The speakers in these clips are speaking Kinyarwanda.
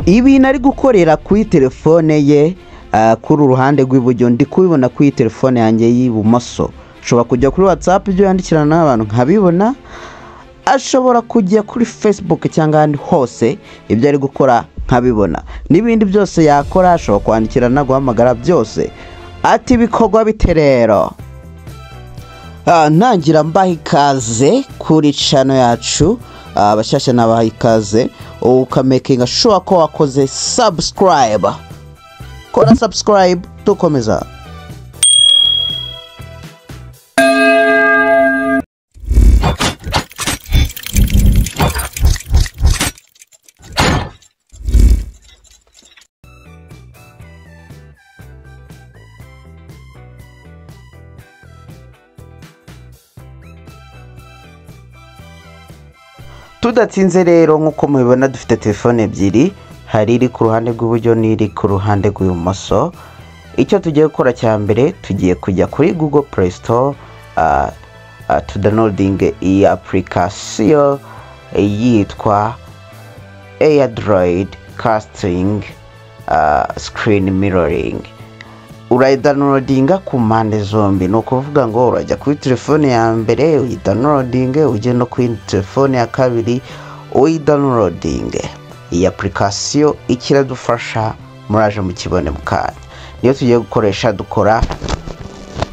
ibi nari gukorera kuri telefone ye kuri uruhande rw'iburyo ndi kubibona kuri telefone yanjye y'ibumoso. Ushobora kujya kuri WhatsApp ibyo yandikirana n'abantu nkabibona, ashobora kujya kuri Facebook cyangwa ahandi hose ibyo ari gukora nkabibona, n'ibindi byose yakora ashobora kwandikirana guhamagara byose. Ati bikorwa bite rero? Ntangira mbaha ikaze kuri channel yacu, abashasha nabaha ikaze ukamakinga sure ko wakoze subscribe. Kora subscribe tukomeza. Tudatsinze rero nkuko mubibona dufite telefone ebyiri, hari iri ku ruhande rw'iburyo n'iri ku ruhande rw'ibumoso. Icyo tugiye gukora cya mbere, tugiye kujya kuri Google Play Store to downloading iyi application yitwa Android casting screen mirroring. Urayidownloadinga ku mpande zombi, no kuvuga ngo urajya kuri telefone ya mbere uyidownloadinge, uje no kuri telefone ya kabiri uyidownloadinge. Iyi application ikiradufasha muraje mu kibone mukanya. Niyo tugiye gukoresha dukora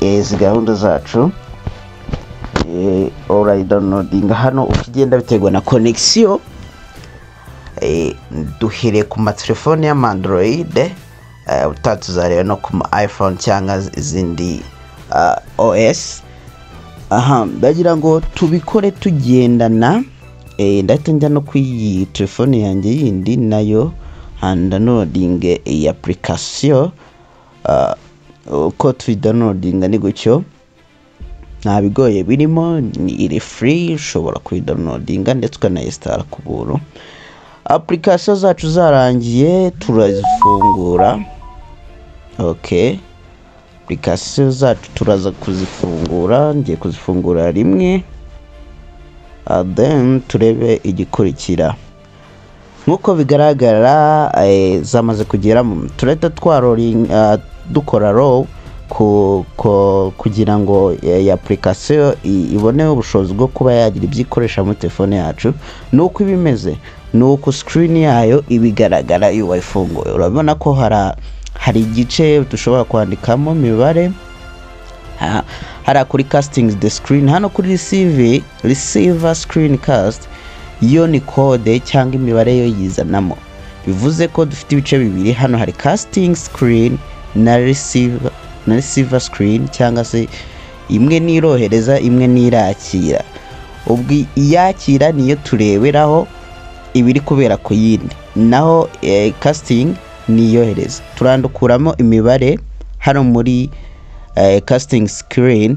izi gahunda zacu. Urayidownloadinga hano, ukigenda biterwa na connection. Duhere ku matelefone ya Android, utatuzareba no ku iPhone cyangwa izindi OS. Ndagira ngo tubikore tugendana. Ndahita njya no kuri telefone yanjye yindi nayo downloading iyi application. Uko tuyidownloadinga ni gutyo, nta bigoye birimo, ni iri free, ushobora kuyidownloadinga ndetse ukanayinstall ku buntu. Application zacu zarangiye turazifungura. Application zacu turaza kuzifungura, ngiye kuzifungura rimwe, then turebe igikurikira. Nkuko bigaragara zamaze kugeramo, turahita dukora row kugira ngo iyi application ibone ubushobozi bwo kuba yagira ibyikoresha muri telefone yacu. Nuko ibimeze, nuko screen yayo ibigaragara iyo wayifunguye. Urabona ko hari igice dushobora kwandikamo imibare. Hari kuri casting the screen, hano kuri receiver screen cast, iyo ni code cyangwa imibare yo yizanamo. Bivuze ko dufite ibice bibiri, hano hari casting screen na receiver screen, cyangwa se imwe nirohereza imwe nirakira. Ubwo iyakira niyo tureberaho ibiri kubera ku yindi, naho casting niyohereza. Turandukuramo imibare hano muri casting screen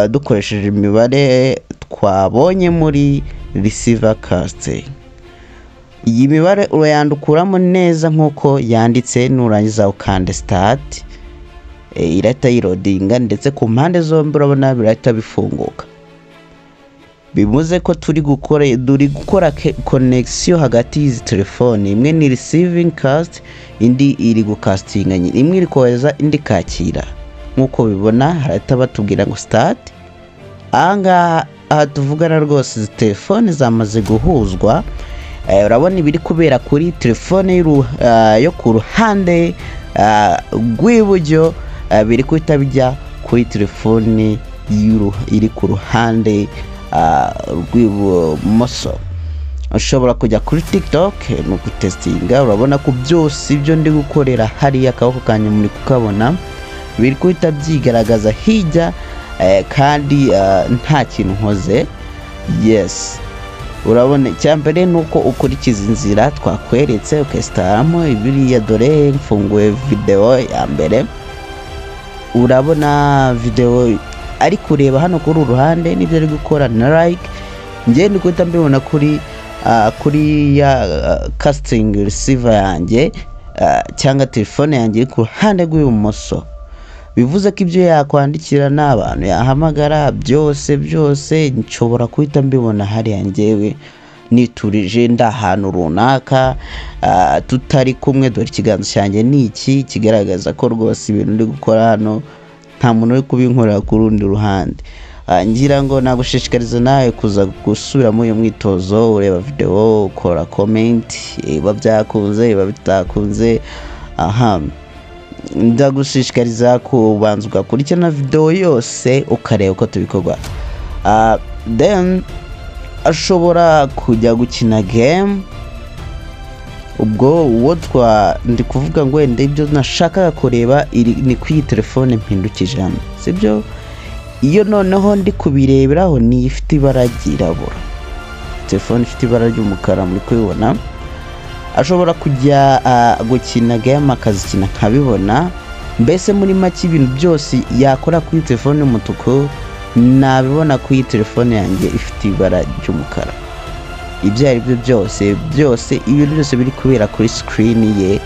dukoresheje imibare twabonye muri receiver casting. Iyi mibare urayandukuramo neza nkuko yanditse, nurangiza ukande start. Irahita yirodinga ndetse ku mpande zombi urabona birahita bifunguka. Bivuze ko turi gukora connection hagati y'izi telefone. Imwe ni receiving cast, indi iri gukastinga, imwe iri kohereza indi kakira. Nkuko bibona harahita batubwira ngo start. Aha tuvugana rwose izi telefone zamaze guhuzwa. Urabona ibiri kubera kuri telefone yo ku ruhande rw'iburyo, biri kuhita bijya kuri telefone iri ku ruhande rw'ibumoso. Ushobora kujya kuri TikTok no gutestinga. Urabona ko byose ibyo ndi gukorera hariya akaboko kanye muri kukabona, biri kuhita byigaragaza hirya kandi nta kintu nkoze. Yes, urabona icyambere nuko ukurikiza inzira twakweretse ukestaramo ibiriya. Dore mfunguye video ya mbere, urabona video ari kureba hano kuri uruhande nibyo ari gukora na like. Ngiye ndi kuhita mbibona kuri ya casting receiver yanjye cyangwa telefone yanjye ku ruhande rw'ibumoso. bivuze ko ibyo yakwandikira n'abantu yahamagara byose nshobora kuhita mbibona hariya njyewe niturije ndahantu runaka tutari kumwe, dore ikiganza cyanjye ni iki kigaragaza ko rwose ibintu ndi gukora hano nta muntu uri kubinkorera ku rundi ruhande. Ngira ngo nagushishikariza nawe kuza gusubira muri uyu mwitozo, ureba video, ukora comment, biba byakunze biba bitakunze. Ndagushishikariza kubanza ugakurikirana video yose ukareba uko tubikorwa. Then ashobora kujya gukina game, ubwo uwo ndi kuvuga ngo wenda ibyo nashakaga kureba ni kuri telefone mpindukije hano, sibyo? Iyo noneho ndi kubireberaho ni ifite ibara ryirabura, telefone ifite ibara ry'umukara muri kubibona. Ashobora kujya gukina game akazikina nkabibona, mbese muri make ibintu byose yakora kuri telefone y'umutuku nabibona kuri telefone yanjye ifite ibara ry'umukara. Ibyo ari byo byose ibintu byose biri kubera kuri screen ye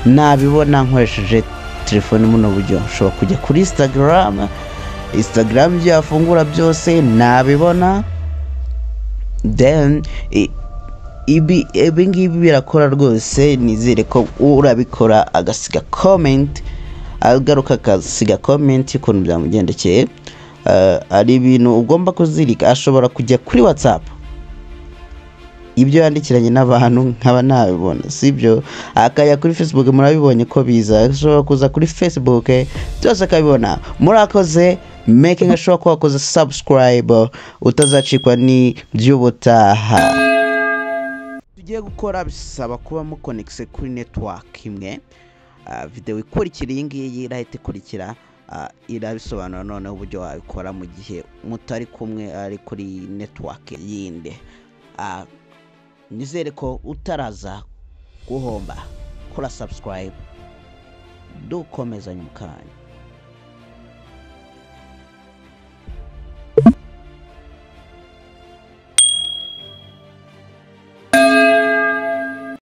nabibona nkoresheje telefone muno buryo. Ushobora kujya kuri Instagram ibyo yafungura byose nabibona. Then ibi ngibi birakora rwose, nizere ko urabikora agasiga comment, agaruka akasiga comment ukuntu byamugendekeye. Ari ibintu ugomba kuzirika. Ashobora kujya kuri WhatsApp, ibyo yandikiranye n'abantu nkaba nabibona, sibyo? Akajya kuri Facebook, murabibonye ko biza. Ashobora kuza kuri Facebook byose akabibona. Murakoze, making sure ko wakoze subscribe utazacikwa ni by'ubutaha. Tugiye gukora bisaba kuba mu connect kuri network imwe. Video ikurikira iyi ngiyi irahita ikurikira, irabisobanura noneho uburyo wabikora mu gihe mutari kumwe ari kuri network yindi. Nizere ko utaraza guhomba. Kora subscribe, dukomezanye mu kanya.